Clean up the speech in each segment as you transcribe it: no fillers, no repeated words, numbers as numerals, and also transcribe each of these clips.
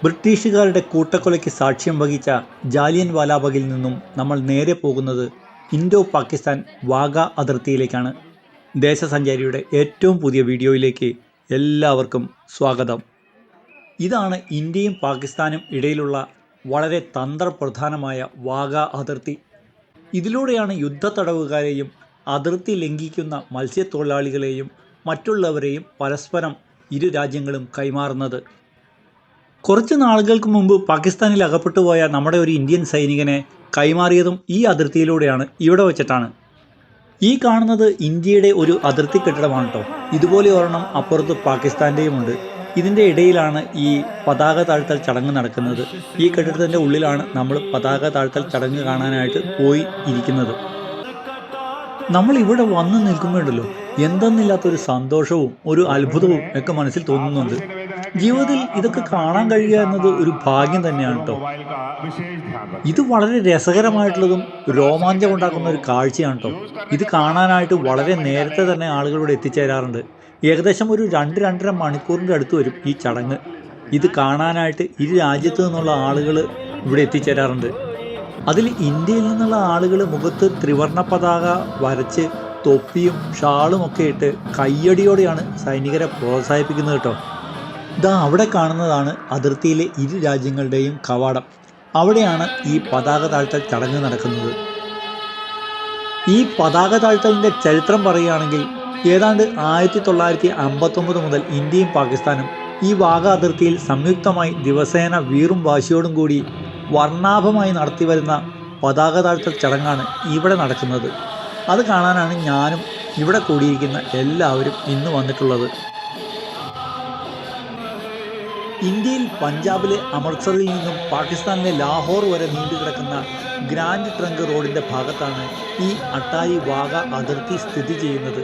ബ്രിട്ടീഷുകാരുടെ കൂട്ടക്കൊലയ്ക്ക് സാക്ഷ്യം വഹിച്ച ജാലിയൻ വാലാബാഗിൽ നിന്നും നമ്മൾ നേരെ പോകുന്നത് ഇൻഡോ പാകിസ്ഥാൻ വാഗ അതിർത്തിയിലേക്കാണ്. ദേശസഞ്ചാരിയുടെ ഏറ്റവും പുതിയ വീഡിയോയിലേക്ക് എല്ലാവർക്കും സ്വാഗതം. ഇതാണ് ഇന്ത്യയും പാകിസ്ഥാനും ഇടയിലുള്ള വളരെ തന്ത്രപ്രധാനമായ വാഗ അതിർത്തി. ഇതിലൂടെയാണ് യുദ്ധത്തടവുകാരെയും അതിർത്തി ലംഘിക്കുന്ന മത്സ്യത്തൊഴിലാളികളെയും മറ്റുള്ളവരെയും പരസ്പരം ഇരു രാജ്യങ്ങളും കൈമാറുന്നത്. കുറച്ച് നാളുകൾക്ക് മുമ്പ് പാകിസ്ഥാനിൽ അകപ്പെട്ടുപോയ നമ്മുടെ ഒരു ഇന്ത്യൻ സൈനികനെ കൈമാറിയതും ഈ അതിർത്തിയിലൂടെയാണ്, ഇവിടെ വെച്ചിട്ടാണ്. ഈ കാണുന്നത് ഇന്ത്യയുടെ ഒരു അതിർത്തി കെട്ടിടമാണ് കേട്ടോ. ഇതുപോലെ ഒരെണ്ണം അപ്പുറത്ത് പാകിസ്ഥാൻ്റെയുമുണ്ട്. ഇതിൻ്റെ ഇടയിലാണ് ഈ പതാക താഴ്ത്തൽ ചടങ്ങ് നടക്കുന്നത്. ഈ കെട്ടിടത്തിൻ്റെ ഉള്ളിലാണ് നമ്മൾ പതാക താഴ്ത്തൽ ചടങ്ങ് കാണാനായിട്ട് പോയി ഇരിക്കുന്നത്. നമ്മൾ ഇവിടെ വന്ന് നിൽക്കുമ്പോഴല്ലോ എന്തെന്നില്ലാത്തൊരു സന്തോഷവും ഒരു അത്ഭുതവും ഒക്കെ മനസ്സിൽ തോന്നുന്നുണ്ട്. ജീവിതത്തിൽ ഇതൊക്കെ കാണാൻ കഴിയുക എന്നത് ഒരു ഭാഗ്യം തന്നെയാണ് കേട്ടോ. ഇത് വളരെ രസകരമായിട്ടുള്ളതും രോമാഞ്ചമുണ്ടാക്കുന്ന ഒരു കാഴ്ചയാണ് കേട്ടോ. ഇത് കാണാനായിട്ട് വളരെ നേരത്തെ തന്നെ ആളുകൾ ഇവിടെ എത്തിച്ചേരാറുണ്ട്. ഏകദേശം ഒരു 2-2.5 മണിക്കൂറിൻ്റെ അടുത്ത് വരും ഈ ചടങ്ങ്. ഇത് കാണാനായിട്ട് ഇരു രാജ്യത്തു നിന്നുള്ള ആളുകൾ ഇവിടെ എത്തിച്ചേരാറുണ്ട്. അതിൽ ഇന്ത്യയിൽ നിന്നുള്ള ആളുകൾ മുഖത്ത് ത്രിവർണ്ണ പതാക വരച്ച് തൊപ്പിയും ഷാളും ഒക്കെ ഇട്ട് കയ്യടിയോടെയാണ് സൈനികരെ പ്രോത്സാഹിപ്പിക്കുന്നത് കേട്ടോ. ഇതാ അവിടെ കാണുന്നതാണ് അതിർത്തിയിലെ ഇരു രാജ്യങ്ങളുടെയും കവാടം. അവിടെയാണ് ഈ പതാക താഴ്ത്തൽ ചടങ്ങ് നടക്കുന്നത്. ഈ പതാക താഴ്ത്തലിൻ്റെ ചരിത്രം പറയുകയാണെങ്കിൽ ഏതാണ്ട് 1959 മുതൽ ഇന്ത്യയും പാകിസ്ഥാനും ഈ വാഗ അതിർത്തിയിൽ സംയുക്തമായി ദിവസേന വീറും വാശിയോടും കൂടി വർണ്ണാഭമായി നടത്തി വരുന്ന പതാക താഴ്ത്തൽ ചടങ്ങാണ് ഇവിടെ നടക്കുന്നത്. അത് കാണാനാണ് ഞാനും ഇവിടെ കൂടിയിരിക്കുന്ന എല്ലാവരും ഇന്ന് വന്നിട്ടുള്ളത്. ഇന്ത്യയിൽ പഞ്ചാബിലെ അമൃത്സറിൽ നിന്നും പാകിസ്ഥാനിലെ ലാഹോർ വരെ നീണ്ടുകിടക്കുന്ന ഗ്രാൻഡ് ട്രങ്ക് റോഡിൻ്റെ ഭാഗത്താണ് ഈ അട്ടാരി വാഗ അതിർത്തി സ്ഥിതി ചെയ്യുന്നത്.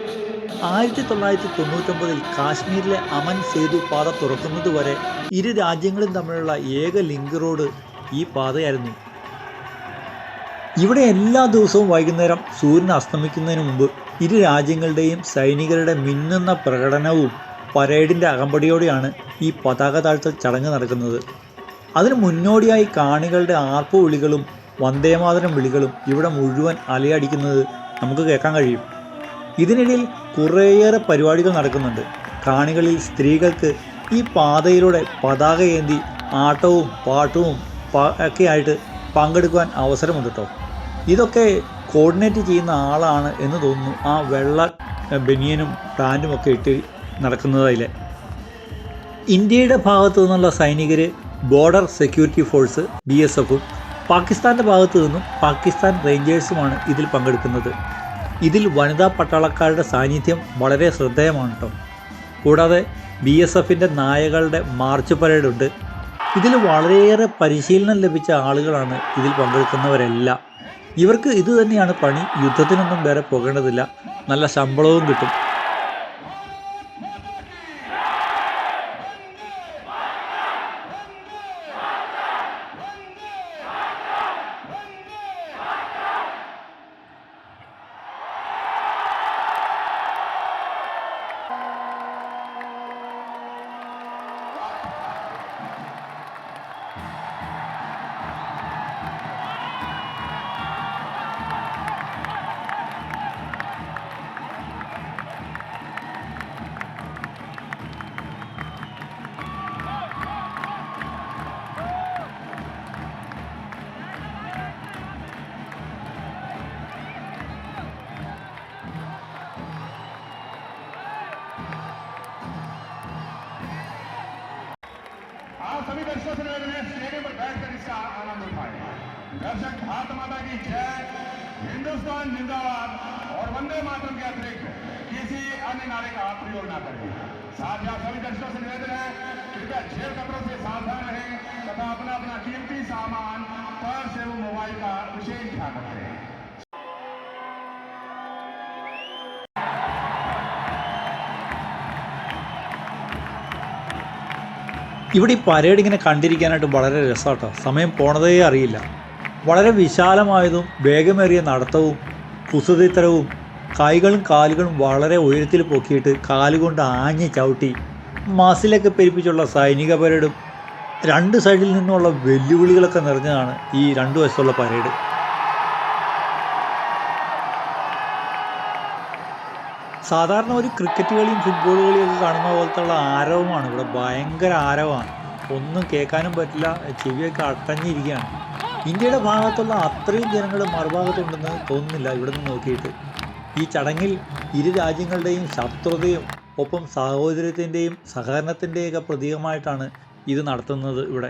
1999 കാശ്മീരിലെ അമൻ സേതു പാത തുറക്കുന്നതുവരെ ഇരു രാജ്യങ്ങളും തമ്മിലുള്ള ഏക ലിങ്ക് റോഡ് ഈ പാതയായിരുന്നു. ഇവിടെ എല്ലാ ദിവസവും വൈകുന്നേരം സൂര്യൻ അസ്തമിക്കുന്നതിന് മുമ്പ് ഇരു രാജ്യങ്ങളുടെയും സൈനികരുടെ മിന്നുന്ന പ്രകടനവും പരേഡിൻ്റെ അകമ്പടിയോടെയാണ് ഈ പതാക താഴ്ത്തൽ ചടങ്ങ് നടക്കുന്നത്. അതിന് മുന്നോടിയായി കാണികളുടെ ആർപ്പു വിളികളും വന്ദേമാതരം വിളികളും ഇവിടെ മുഴുവൻ അലയടിക്കുന്നത് നമുക്ക് കേൾക്കാൻ കഴിയും. ഇതിനിടയിൽ കുറേയേറെ പരിപാടികൾ നടക്കുന്നുണ്ട്. കാണികളിൽ സ്ത്രീകൾക്ക് ഈ പാതയിലൂടെ പതാക ഏന്തി ആട്ടവും പാട്ടും ഒക്കെ ആയിട്ട് പങ്കെടുക്കുവാൻ അവസരമുണ്ട് കേട്ടോ. ഇതൊക്കെ കോർഡിനേറ്റ് ചെയ്യുന്ന ആളാണ് എന്ന് തോന്നുന്നു. ആ വെള്ള ബനിയനും പാൻറ്റും ഒക്കെ ഇട്ട് നടക്കുന്നതിലെ ഇന്ത്യയുടെ ഭാഗത്തു നിന്നുള്ള സൈനികർ ബോർഡർ സെക്യൂരിറ്റി ഫോഴ്സ് BSFും പാകിസ്ഥാൻ്റെ ഭാഗത്തു നിന്നും പാകിസ്ഥാൻ റേഞ്ചേഴ്സുമാണ് ഇതിൽ പങ്കെടുക്കുന്നത്. ഇതിൽ വനിതാ പട്ടാളക്കാരുടെ സാന്നിധ്യം വളരെ ശ്രദ്ധേയമാണ് കേട്ടോ. കൂടാതെ BSFിൻ്റെ നായകളുടെ മാർച്ച് പരേഡുണ്ട്. ഇതിൽ വളരെയേറെ പരിശീലനം ലഭിച്ച ആളുകളാണ് ഇതിൽ പങ്കെടുക്കുന്നവരെല്ലാം. ഇവർക്ക് ഇത് തന്നെയാണ് പണി. യുദ്ധത്തിനൊന്നും വേറെ പോകേണ്ടതില്ല. നല്ല ശമ്പളവും കിട്ടും. सभी दर्शकों से निवेदन है स्टेडियम पर बैठकर इसका आनंद उठाएं। दर्शक भारत माता की जय, हिंदुस्तान जिंदाबाद और वंदे मातरम के अतिरिक्त किसी अन्य नारे का प्रयोग न करें। साथ ही आप सभी दर्शकों से निवेदन है कृपया जेब कपड़ों से सावधान रहें तथा अपना अपना कीमती सामान पर्स एवं मोबाइल का विशेष ध्यान रखें। ഇവിടെ ഈ പരേഡ് ഇങ്ങനെ കണ്ടിരിക്കാനായിട്ട് വളരെ രസമാട്ടോ. സമയം പോണതേ അറിയില്ല. വളരെ വിശാലമായതും വേഗമേറിയ നടത്തവും കുസൃതിത്തരവും കൈകളും കാലുകളും വളരെ ഉയരത്തിൽ പൊക്കിയിട്ട് കാലുകൊണ്ട് ആഞ്ഞ് ചവിട്ടി മസിലൊക്കെ പെരുപ്പിച്ചുള്ള സൈനിക പരേഡും രണ്ട് സൈഡിൽ നിന്നുള്ള വെല്ലുവിളികളൊക്കെ നിറഞ്ഞതാണ് ഈ രണ്ടു വശത്തുള്ള പരേഡ്. സാധാരണ ഒരു ക്രിക്കറ്റ് കളിയും ഫുട്ബോൾ കളിയും ഒക്കെ കാണുന്ന പോലത്തുള്ള ആരവമാണ് ഇവിടെ. ഭയങ്കര ആരവമാണ്, ഒന്നും കേൾക്കാനും പറ്റില്ല, ചെവിയൊക്കെ അടഞ്ഞിരിക്കുകയാണ്. ഇന്ത്യയുടെ ഭാഗത്തുള്ള അത്രയും ജനങ്ങൾ മറുഭാഗത്തുണ്ടെന്ന് തോന്നുന്നില്ല ഇവിടെ നിന്ന് നോക്കിയിട്ട്. ഈ ചടങ്ങിൽ ഇരു രാജ്യങ്ങളുടെയും ശത്രുതയും ഒപ്പം സാഹോദര്യത്തിൻ്റെയും സഹകരണത്തിൻ്റെയൊക്കെ പ്രതീകമായിട്ടാണ് ഇത് നടത്തുന്നത് ഇവിടെ.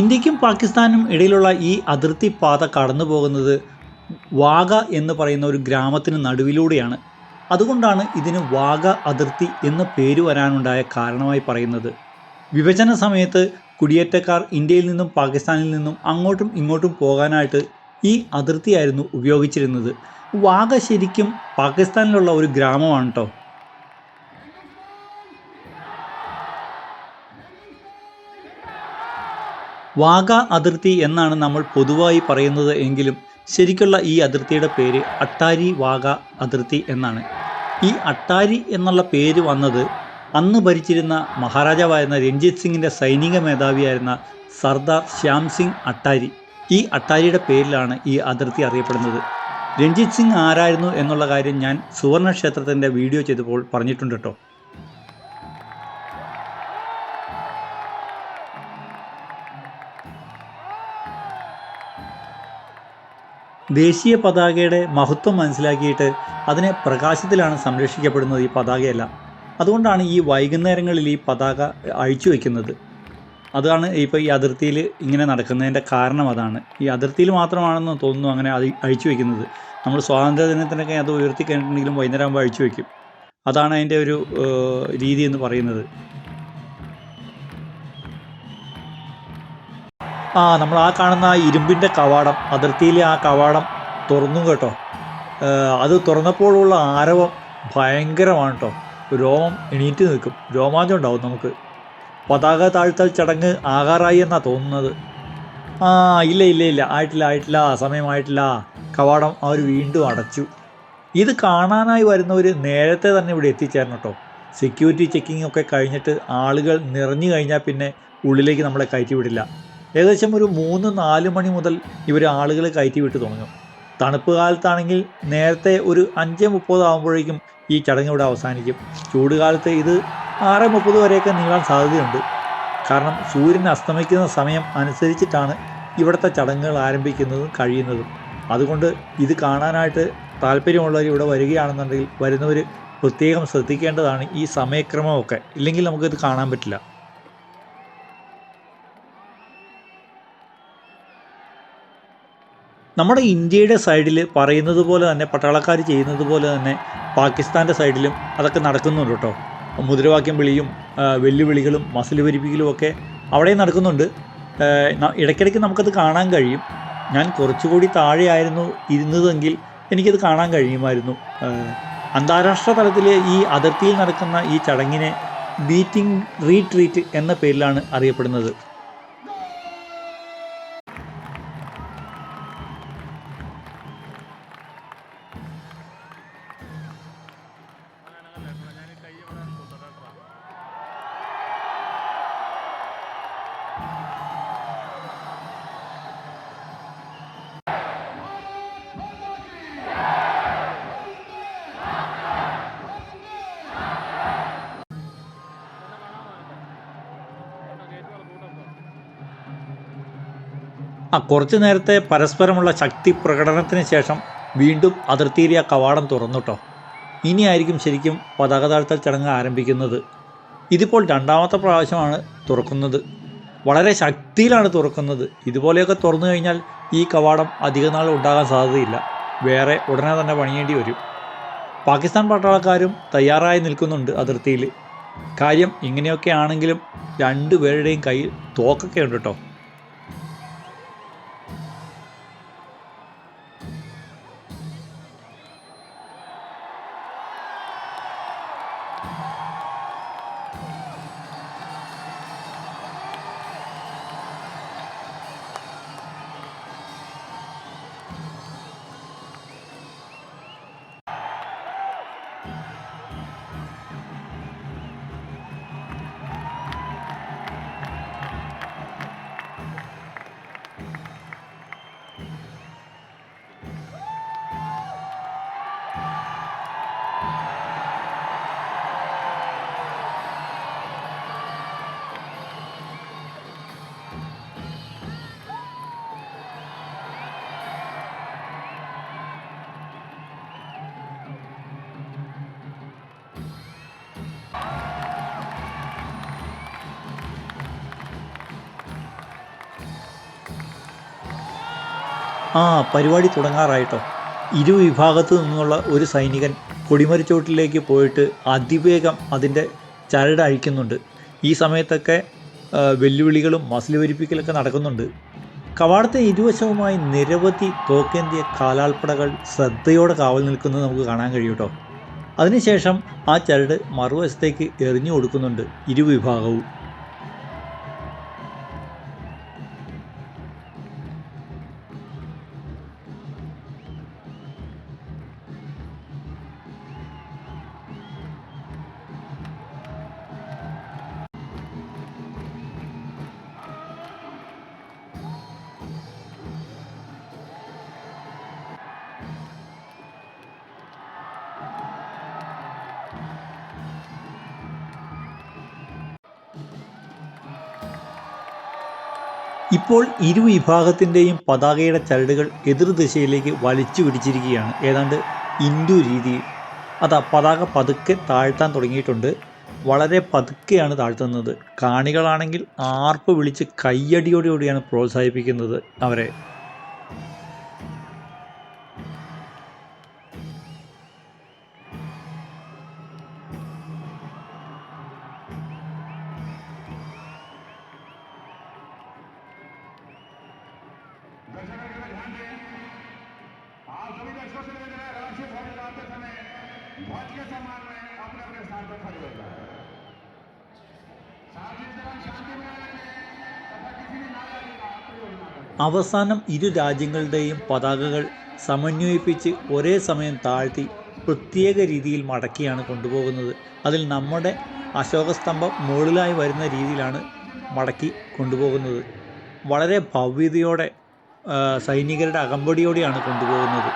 ഇന്ത്യക്കും പാകിസ്ഥാനും ഇടയിലുള്ള ഈ അതിർത്തി പാത കടന്നു പോകുന്നത് വാഗ എന്ന് പറയുന്ന ഒരു ഗ്രാമത്തിന് നടുവിലൂടെയാണ്. അതുകൊണ്ടാണ് ഇതിന് വാഗ അതിർത്തി എന്ന പേര് വരാനുണ്ടായ കാരണമായി പറയുന്നത്. വിഭജന സമയത്ത് കുടിയേറ്റക്കാർ ഇന്ത്യയിൽ നിന്നും പാകിസ്ഥാനിൽ നിന്നും അങ്ങോട്ടും ഇങ്ങോട്ടും പോകാനായിട്ട് ഈ അതിർത്തിയായിരുന്നു ഉപയോഗിച്ചിരുന്നത്. വാഗ ശരിക്കും പാകിസ്ഥാനിലുള്ള ഒരു ഗ്രാമമാണ് കേട്ടോ. വാഗ അതിർത്തി എന്നാണ് നമ്മൾ പൊതുവായി പറയുന്നത് എങ്കിലും ശരിക്കുള്ള ഈ അതിർത്തിയുടെ പേര് അട്ടാരി വാഗ അതിർത്തി എന്നാണ്. ഈ അട്ടാരി എന്നുള്ള പേര് വന്നത് അന്ന് ഭരിച്ചിരുന്ന മഹാരാജാവായിരുന്ന രഞ്ജിത് സിംഗിൻ്റെ സൈനിക മേധാവിയായിരുന്ന സർദാർ ശ്യാം സിംഗ് അട്ടാരി, ഈ അട്ടാരിയുടെ പേരിലാണ് ഈ അതിർത്തി അറിയപ്പെടുന്നത്. രഞ്ജിത് സിംഗ് ആരായിരുന്നു എന്നുള്ള കാര്യം ഞാൻ സുവർണ ക്ഷേത്രത്തിൻ്റെ വീഡിയോ ചെയ്തപ്പോൾ പറഞ്ഞിട്ടുണ്ട് കേട്ടോ. ദേശീയ പതാകയുടെ മഹത്വം മനസ്സിലാക്കിയിട്ട് അതിനെ പ്രകാശത്തിലാണ് സംരക്ഷിക്കപ്പെടുന്നത് ഈ പതാകയെല്ലാം. അതുകൊണ്ടാണ് ഈ വൈകുന്നേരങ്ങളിൽ ഈ പതാക അഴിച്ചു വയ്ക്കുന്നത്. അതാണ് ഇപ്പോൾ ഈ അതിർത്തിയിൽ ഇങ്ങനെ നടക്കുന്നതിൻ്റെ കാരണം. അതാണ് ഈ അതിർത്തിയിൽ മാത്രമാണെന്ന് തോന്നുന്നു അങ്ങനെ അഴിച്ചു വയ്ക്കുന്നത്. നമ്മൾ സ്വാതന്ത്ര്യ ദിനത്തിനൊക്കെ അത് ഉയർത്തി കഴിഞ്ഞിട്ടുണ്ടെങ്കിലും വൈകുന്നേരം ആകുമ്പോൾ അഴിച്ചു വയ്ക്കും. അതാണ് അതിൻ്റെ ഒരു രീതി എന്ന് പറയുന്നത്. നമ്മൾ ആ കാണുന്ന ആ ഇരുമ്പിൻ്റെ കവാടം, അതിർത്തിയിലെ ആ കവാടം തുറന്നു കേട്ടോ. അത് തുറന്നപ്പോഴുള്ള ആരവം ഭയങ്കരമാണ് കേട്ടോ. രോമം എണീറ്റ് നിൽക്കും, രോമാഞ്ചം ഉണ്ടാവും നമുക്ക്. പതാക താഴ്ത്തൽ ചടങ്ങ് ആകാറായി എന്നാണ് തോന്നുന്നത്. ഇല്ല ആയിട്ടില്ല, സമയമായിട്ടില്ല. കവാടം അവർ വീണ്ടും അടച്ചു. ഇത് കാണാനായി വരുന്നവർ നേരത്തെ തന്നെ ഇവിടെ എത്തിച്ചേരണം കേട്ടോ. സെക്യൂരിറ്റി ചെക്കിംഗ് ഒക്കെ കഴിഞ്ഞിട്ട് ആളുകൾ നിറഞ്ഞു കഴിഞ്ഞാൽ പിന്നെ ഉള്ളിലേക്ക് നമ്മളെ കയറ്റി വിടില്ല. ഏകദേശം ഒരു 3-4 മണി മുതൽ ഇവർ ആളുകളെ കയറ്റി വിട്ട് തുടങ്ങും. തണുപ്പ് കാലത്താണെങ്കിൽ നേരത്തെ ഒരു 5:30 ആകുമ്പോഴേക്കും ഈ ചടങ്ങ് ഇവിടെ അവസാനിക്കും. ചൂട് കാലത്ത് ഇത് 6:30 വരെയൊക്കെ നീളാൻ സാധ്യതയുണ്ട്. കാരണം സൂര്യൻ അസ്തമിക്കുന്ന സമയം അനുസരിച്ചിട്ടാണ് ഇവിടുത്തെ ചടങ്ങുകൾ ആരംഭിക്കുന്നതും കഴിയുന്നതും. അതുകൊണ്ട് ഇത് കാണാനായിട്ട് താല്പര്യമുള്ളവർ ഇവിടെ വരികയാണെന്നുണ്ടെങ്കിൽ വരുന്നവർ പ്രത്യേകം ശ്രദ്ധിക്കേണ്ടതാണ് ഈ സമയക്രമമൊക്കെ. ഇല്ലെങ്കിൽ നമുക്കിത് കാണാൻ പറ്റില്ല. നമ്മുടെ ഇന്ത്യയുടെ സൈഡിൽ പറയുന്നത് പോലെ തന്നെ പട്ടാളക്കാർ ചെയ്യുന്നത് പോലെ തന്നെ പാകിസ്ഥാൻ്റെ സൈഡിലും അതൊക്കെ നടക്കുന്നുണ്ട് കേട്ടോ. മുദ്രാവാക്യം വിളിയും വെല്ലുവിളികളും മസിൽ വരിപ്പിക്കലും ഒക്കെ അവിടെയും നടക്കുന്നുണ്ട്. ഇടയ്ക്കിടയ്ക്ക് നമുക്കത് കാണാൻ കഴിയും. ഞാൻ കുറച്ചുകൂടി താഴെയായിരുന്നു ഇരുന്നതെങ്കിൽ എനിക്കത് കാണാൻ കഴിയുമായിരുന്നു. അന്താരാഷ്ട്ര തലത്തിൽ ഈ അതിർത്തിയിൽ നടക്കുന്ന ഈ ചടങ്ങിനെ ബീറ്റിംഗ് റീട്രീറ്റ് എന്ന പേരിലാണ് അറിയപ്പെടുന്നത്. കുറച്ച് നേരത്തെ പരസ്പരമുള്ള ശക്തി പ്രകടനത്തിന് ശേഷം വീണ്ടും അതിർത്തിയിലെ ആ കവാടം തുറന്നു കേട്ടോ. ഇനിയായിരിക്കും ശരിക്കും പതാക താഴ്ത്തൽ ചടങ്ങ് ആരംഭിക്കുന്നത്. ഇതിപ്പോൾ 2ാമത്തെ പ്രാവശ്യമാണ് തുറക്കുന്നത്. വളരെ ശക്തിയിലാണ് തുറക്കുന്നത്. ഇതുപോലെയൊക്കെ തുറന്നു കഴിഞ്ഞാൽ ഈ കവാടം അധിക നാൾ ഉണ്ടാകാൻ സാധ്യതയില്ല. വേറെ ഉടനെ തന്നെ പണിയേണ്ടി വരും. പാകിസ്ഥാൻ പട്ടാളക്കാരും തയ്യാറായി നിൽക്കുന്നുണ്ട് അതിർത്തിയിൽ. കാര്യം ഇങ്ങനെയൊക്കെ ആണെങ്കിലും 2 പേരുടെയും കയ്യിൽ തോക്കൊക്കെ ഉണ്ട് കേട്ടോ. ആ പരിപാടി തുടങ്ങാറായിട്ടോ. ഇരുവിഭാഗത്തു നിന്നുള്ള ഒരു സൈനികൻ കൊടിമരച്ചോട്ടിലേക്ക് പോയിട്ട് അതിവേഗം അതിൻ്റെ ചരട് അഴിക്കുന്നുണ്ട്. ഈ സമയത്തൊക്കെ വെല്ലുവിളികളും മസിൽ വരിപ്പിക്കലൊക്കെ നടക്കുന്നുണ്ട്. കവാടത്തെ ഇരുവശവുമായി നിരവധി തോക്കേന്തിയ കാലാൾപ്പടകൾ ശ്രദ്ധയോടെ കാവൽ നിൽക്കുന്നത് നമുക്ക് കാണാൻ കഴിയും കേട്ടോ. അതിനുശേഷം ആ ചരട് മറുവശത്തേക്ക് എറിഞ്ഞു കൊടുക്കുന്നുണ്ട് ഇരുവിഭാഗവും. ഇപ്പോൾ ഇരുവിഭാഗത്തിൻ്റെയും പതാകയുടെ ചരടുകൾ എതിർദിശയിലേക്ക് വലിച്ചു പിടിച്ചിരിക്കുകയാണ്, ഏതാണ്ട് ഇന്ത്യ രീതിയിൽ. അതാ പതാക പതുക്കെ താഴ്ത്താൻ തുടങ്ങിയിട്ടുണ്ട്. വളരെ പതുക്കെയാണ് താഴ്ത്തുന്നത്. കാണികളാണെങ്കിൽ ആർപ്പ് വിളിച്ച് കയ്യടിയോടുകൂടിയാണ് പ്രോത്സാഹിപ്പിക്കുന്നത് അവരെ. दर्शकों के ध्यान दें, आप सभी दर्शकों से निवेदन है, राष्ट्रीय ध्वज लगाते समय ध्वज के सम्मान में अपने अपने स्थान पर खड़े हो जाए। साथ ही इस दौरान शांति बनाए रखें तथा किसी भी नाराजगी का प्रयोग न करें। അവസാനം ഇരു രാജ്യങ്ങളുടെയും പതാകകൾ സമന്വയിപ്പിച്ച് ഒരേ സമയം താഴ്ത്തി പ്രത്യേക രീതിയിൽ മടക്കിയാണ് കൊണ്ടുപോകുന്നത്. അതിൽ നമ്മുടെ അശോകസ്തംഭം മുകളിലായി വരുന്ന രീതിയിലാണ് മടക്കി കൊണ്ടുപോകുന്നത്. വളരെ ഭവ്യതയോടെ സൈനികരുടെ അകമ്പടിയോടെയാണ് കൊണ്ടുപോകുന്നത്.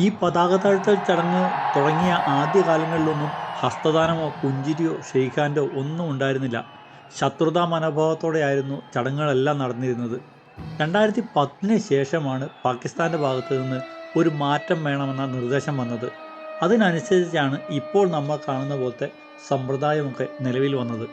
ഈ പതാക താഴ്ത്തൽ ചടങ്ങ് തുടങ്ങിയ ആദ്യകാലങ്ങളിലൊന്നും ഹസ്തദാനമോ പുഞ്ചിരിയോ ഷെയ്ഖ് ഹാൻഡോ ഒന്നും ഉണ്ടായിരുന്നില്ല. ശത്രുതാ മനോഭാവത്തോടെയായിരുന്നു ചടങ്ങുകളെല്ലാം നടന്നിരുന്നത്. 2010 ശേഷമാണ് പാകിസ്ഥാൻ്റെ ഭാഗത്തു നിന്ന് ഒരു മാറ്റം വേണമെന്ന നിർദ്ദേശം വന്നത്. അതിനനുസരിച്ചാണ് ഇപ്പോൾ നമ്മൾ കാണുന്ന പോലത്തെ സമ്പ്രദായമൊക്കെ നിലവിൽ വന്നത്.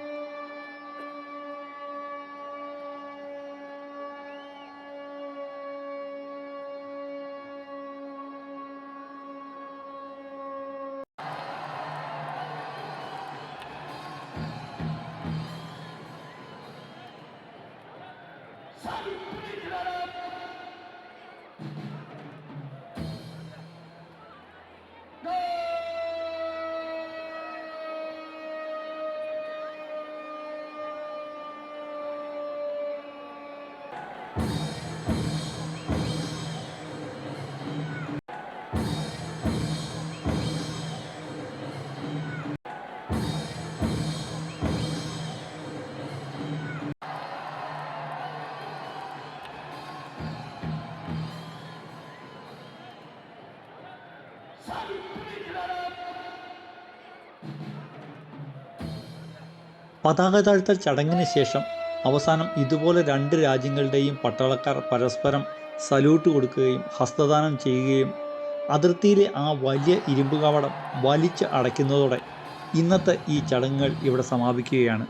പതാക താഴ്ത്തൽ ചടങ്ങിന് ശേഷം അവസാനം ഇതുപോലെ രണ്ട് രാജ്യങ്ങളുടെയും പട്ടാളക്കാർ പരസ്പരം സല്യൂട്ട് കൊടുക്കുകയും ഹസ്തദാനം ചെയ്യുകയും അതിർത്തിയിലെ ആ വലിയ ഇരുമ്പ് കവാടം വലിച്ച് അടയ്ക്കുന്നതോടെ ഇന്നത്തെ ഈ ചടങ്ങുകൾ ഇവിടെ സമാപിക്കുകയാണ്.